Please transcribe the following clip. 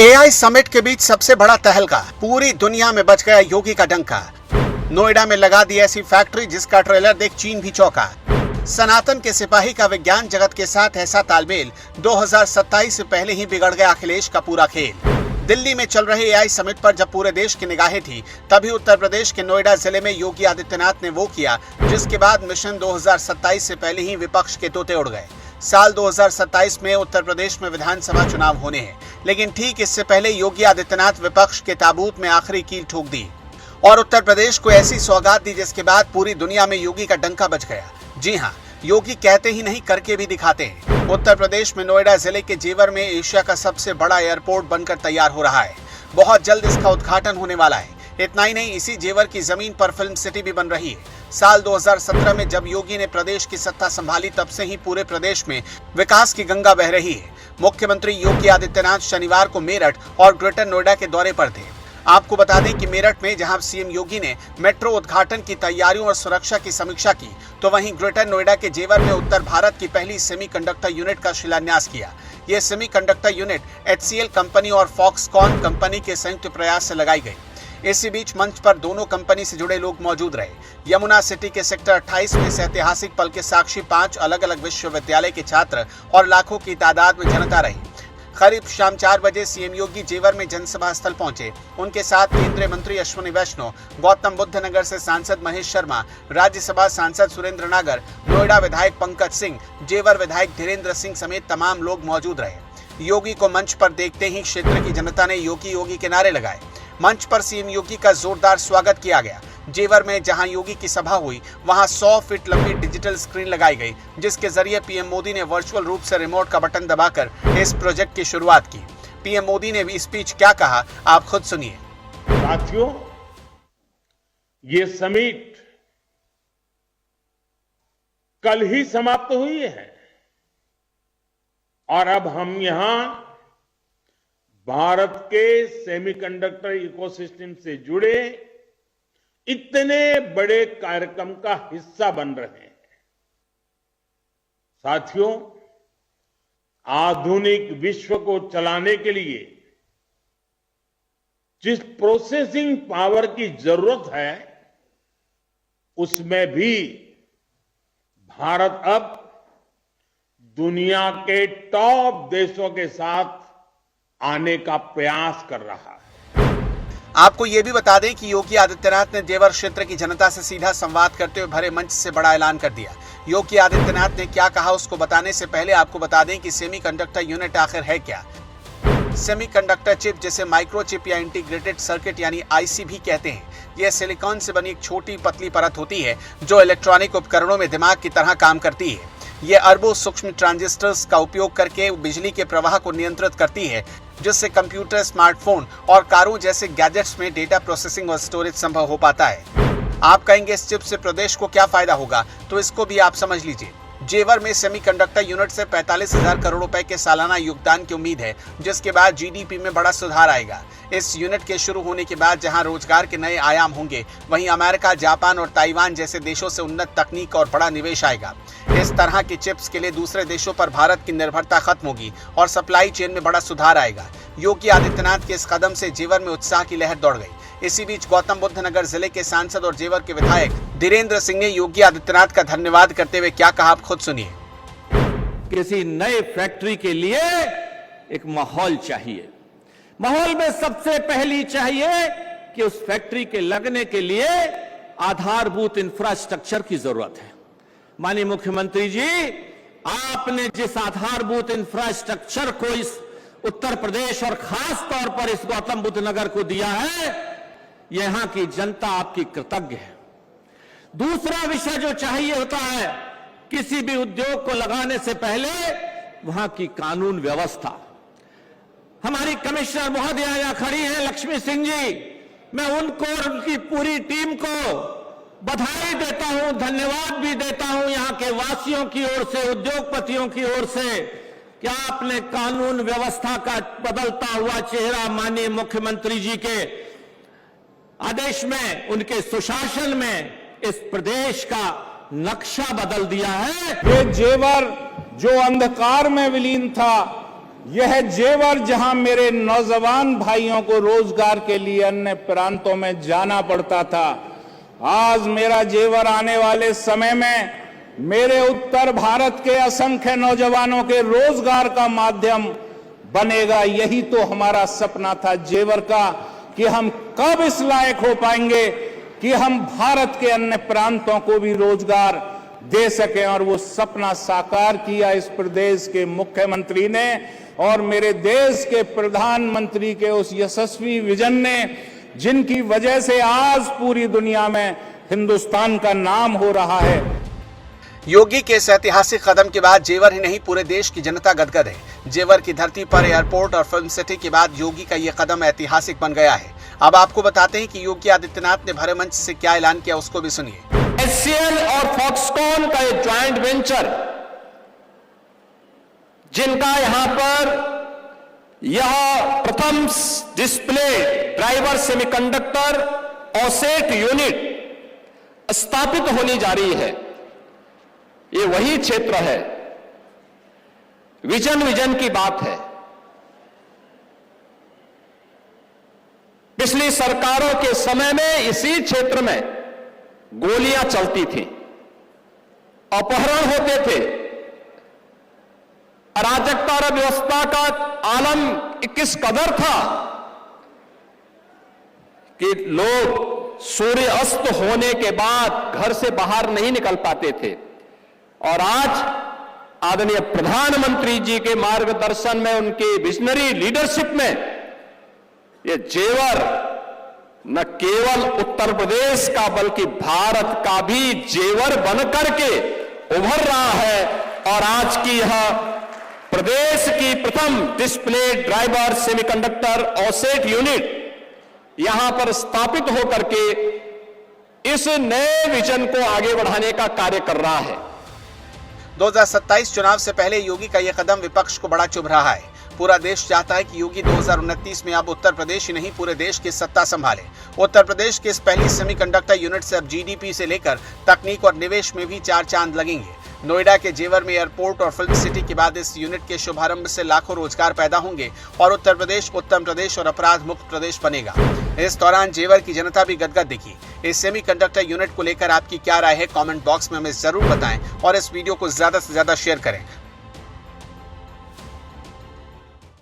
AI summit के बीच सबसे बड़ा तहलका, पूरी दुनिया में बज गया योगी का डंका। नोएडा में लगा दी ऐसी फैक्ट्री जिसका ट्रेलर देख चीन भी चौंका। सनातन के सिपाही का विज्ञान जगत के साथ ऐसा तालमेल, 2027 से पहले ही बिगड़ गया अखिलेश का पूरा खेल। दिल्ली में चल रहे एआई समिट पर जब पूरे देश की निगाहें थी, तभी उत्तर प्रदेश के नोएडा जिले में योगी आदित्यनाथ ने वो किया जिसके बाद मिशन 2027 से पहले ही विपक्ष के तोते उड़ गए। साल 2027 में उत्तर प्रदेश में विधानसभा चुनाव होने हैं, लेकिन ठीक इससे पहले योगी आदित्यनाथ विपक्ष के ताबूत में आखिरी कील ठोक दी और उत्तर प्रदेश को ऐसी सौगात दी जिसके बाद पूरी दुनिया में योगी का डंका बज गया। जी हाँ, योगी कहते ही नहीं करके भी दिखाते हैं। उत्तर प्रदेश में नोएडा जिले के जेवर में एशिया का सबसे बड़ा एयरपोर्ट बनकर तैयार हो रहा है। बहुत जल्द इसका उद्घाटन होने वाला है। इतना ही नहीं, इसी जेवर की जमीन पर फिल्म सिटी भी बन रही है। साल 2017 में जब योगी ने प्रदेश की सत्ता संभाली, तब से ही पूरे प्रदेश में विकास की गंगा बह रही है। मुख्यमंत्री योगी आदित्यनाथ शनिवार को मेरठ और ग्रेटर नोएडा के दौरे पर थे। आपको बता दें कि मेरठ में जहां सीएम योगी ने मेट्रो उद्घाटन की तैयारियों और सुरक्षा की समीक्षा की, तो वहीं ग्रेटर नोएडा के जेवर में उत्तर भारत की पहली सेमीकंडक्टर यूनिट का शिलान्यास किया। यह सेमीकंडक्टर यूनिट HCL कंपनी और फॉक्सकॉन कंपनी के संयुक्त प्रयास से लगाई गई। इसी बीच मंच पर दोनों कंपनी से जुड़े लोग मौजूद रहे। यमुना सिटी के सेक्टर 28 में इस ऐतिहासिक पल के साक्षी 5 अलग अलग विश्वविद्यालय के छात्र और लाखों की तादाद में जनता रही। करीब शाम 4 बजे सीएम योगी जेवर में जनसभा स्थल पहुंचे। उनके साथ केंद्रीय मंत्री अश्विनी वैष्णव, गौतम बुद्ध नगर से सांसद महेश शर्मा, राज्यसभा सांसद सुरेंद्र नागर, नोएडा विधायक पंकज सिंह, जेवर विधायक धीरेन्द्र सिंह समेत तमाम लोग मौजूद रहे। योगी को मंच पर देखते ही क्षेत्र की जनता ने योगी योगी के नारे लगाए। मंच पर सीएम योगी का जोरदार स्वागत किया गया। जेवर में जहां योगी की सभा हुई, वहां 100 फीट लंबी डिजिटल स्क्रीन लगाई गई, जिसके जरिए पीएम मोदी ने वर्चुअल रूप से रिमोट का बटन दबाकर इस प्रोजेक्ट की शुरुआत की। पीएम मोदी ने भी स्पीच क्या कहा, आप खुद सुनिए। साथियों, ये समिट कल ही समाप्त हुई है और अब हम यहां भारत के सेमीकंडक्टर इकोसिस्टम से जुड़े इतने बड़े कार्यक्रम का हिस्सा बन रहे हैं। साथियों, आधुनिक विश्व को चलाने के लिए जिस प्रोसेसिंग पावर की जरूरत है, उसमें भी भारत अब दुनिया के टॉप देशों के साथ आने का प्रयास कर रहा है। आपको ये भी बता दें कि योगी आदित्यनाथ ने जेवर क्षेत्र की जनता से सीधा संवाद करते हुए भरे मंच से बड़ा ऐलान कर दिया। योगी आदित्यनाथ ने क्या कहा, उसको बताने से पहले आपको बता दें कि सेमीकंडक्टर यूनिट आखिर है क्या। सेमीकंडक्टर चिप, जिसे माइक्रो चिप या इंटीग्रेटेड सर्किट यानी IC भी कहते हैं, यह सिलिकॉन से बनी एक छोटी पतली परत होती है जो इलेक्ट्रॉनिक उपकरणों में दिमाग की तरह काम करती है। ये अरबों सूक्ष्म ट्रांजिस्टर्स का उपयोग करके बिजली के प्रवाह को नियंत्रित करती है, जिससे कंप्यूटर, स्मार्टफोन और कारों जैसे गैजेट्स में डेटा प्रोसेसिंग और स्टोरेज संभव हो पाता है। आप कहेंगे इस चिप से प्रदेश को क्या फायदा होगा, तो इसको भी आप समझ लीजिए। जेवर में सेमीकंडक्टर यूनिट से 45,000 करोड़ रुपए के सालाना योगदान की उम्मीद है, जिसके बाद GDP में बड़ा सुधार आएगा। इस यूनिट के शुरू होने के बाद जहां रोजगार के नए आयाम होंगे, वहीं अमेरिका, जापान और ताइवान जैसे देशों से उन्नत तकनीक और बड़ा निवेश आएगा। इस तरह की चिप्स के लिए दूसरे देशों पर भारत की निर्भरता खत्म होगी और सप्लाई चेन में बड़ा सुधार आएगा। योगी आदित्यनाथ के इस कदम से जेवर में उत्साह की लहर दौड़ गई। इसी बीच गौतम बुद्ध नगर जिले के सांसद और जेवर के विधायक धीरेन्द्र सिंह ने योगी आदित्यनाथ का धन्यवाद करते हुए क्या कहा, आप खुद सुनिए। किसी नए फैक्ट्री के लिए एक माहौल चाहिए। माहौल में सबसे पहली चाहिए कि उस फैक्ट्री के लगने के लिए आधारभूत इंफ्रास्ट्रक्चर की जरूरत है। माननीय मुख्यमंत्री जी, आपने जिस आधारभूत इंफ्रास्ट्रक्चर को इस उत्तर प्रदेश और खास तौर पर इस गौतम बुद्ध नगर को दिया है, यहां की जनता आपकी कृतज्ञ है। दूसरा विषय जो चाहिए होता है, किसी भी उद्योग को लगाने से पहले वहां की कानून व्यवस्था। हमारी कमिश्नर महोदया यहां खड़ी हैं, लक्ष्मी सिंह जी, मैं उनको और उनकी पूरी टीम को बधाई देता हूं, धन्यवाद भी देता हूं यहां के वासियों की ओर से, उद्योगपतियों की ओर से, कि आपने कानून व्यवस्था का बदलता हुआ चेहरा माननीय मुख्यमंत्री जी के आदेश में, उनके सुशासन में इस प्रदेश का नक्शा बदल दिया है। ये जेवर जो अंधकार में विलीन था, यह जेवर जहां मेरे नौजवान भाइयों को रोजगार के लिए अन्य प्रांतों में जाना पड़ता था, आज मेरा जेवर आने वाले समय में मेरे उत्तर भारत के असंख्य नौजवानों के रोजगार का माध्यम बनेगा। यही तो हमारा सपना था जेवर का, कि हम कब इस लायक हो पाएंगे कि हम भारत के अन्य प्रांतों को भी रोजगार दे सकें। और वो सपना साकार किया इस प्रदेश के मुख्यमंत्री ने और मेरे देश के प्रधानमंत्री के उस यशस्वी विजन ने, जिनकी वजह से आज पूरी दुनिया में हिंदुस्तान का नाम हो रहा है। योगी के इस ऐतिहासिक कदम के बाद जेवर ही नहीं पूरे देश की जनता गदगद है। जेवर की धरती पर एयरपोर्ट और फिल्म सिटी के बाद योगी का ये कदम ऐतिहासिक बन गया है। अब आपको बताते हैं कि योगी आदित्यनाथ ने भरे मंच से क्या ऐलान किया, उसको भी सुनिए। एचसीएल और फॉक्सकॉन का एक ज्वाइंट वेंचर, जिनका यहां पर यह प्रथम डिस्प्ले ड्राइवर सेमीकंडक्टर ऑसेट यूनिट स्थापित होने जा रही है, ये वही क्षेत्र है। विजन की बात है। पिछली सरकारों के समय में इसी क्षेत्र में गोलियां चलती थी, अपहरण होते थे, अराजकता और व्यवस्था का आलम किस कदर था कि लोग सूर्य अस्त होने के बाद घर से बाहर नहीं निकल पाते थे। और आज आदरणीय प्रधानमंत्री जी के मार्गदर्शन में, उनके विजनरी लीडरशिप में, ये जेवर न केवल उत्तर प्रदेश का बल्कि भारत का भी जेवर बनकर के उभर रहा है। और आज की यह प्रदेश की प्रथम डिस्प्ले ड्राइवर सेमीकंडक्टर ऑसेट यूनिट यहां पर स्थापित होकर के इस नए विजन को आगे बढ़ाने का कार्य कर रहा है। 2027 चुनाव से पहले योगी का यह कदम विपक्ष को बड़ा चुभ रहा है। पूरा देश चाहता है कि योगी 2029 में अब उत्तर प्रदेश ही नहीं पूरे देश की सत्ता संभाले। उत्तर प्रदेश की इस पहली सेमीकंडक्टर यूनिट से अब जीडीपी से लेकर तकनीक और निवेश में भी 4 चांद लगेंगे। नोएडा के जेवर में एयरपोर्ट और फिल्म सिटी के बाद इस यूनिट के शुभारंभ से लाखों रोजगार पैदा होंगे और उत्तर प्रदेश उत्तम प्रदेश और अपराध मुक्त प्रदेश बनेगा। इस दौरान जेवर की जनता भी गदगद दिखी। इस सेमीकंडक्टर यूनिट को लेकर आपकी क्या राय है, कमेंट बॉक्स में हमें जरूर बताएं और इस वीडियो को ज्यादा से ज्यादा शेयर करें।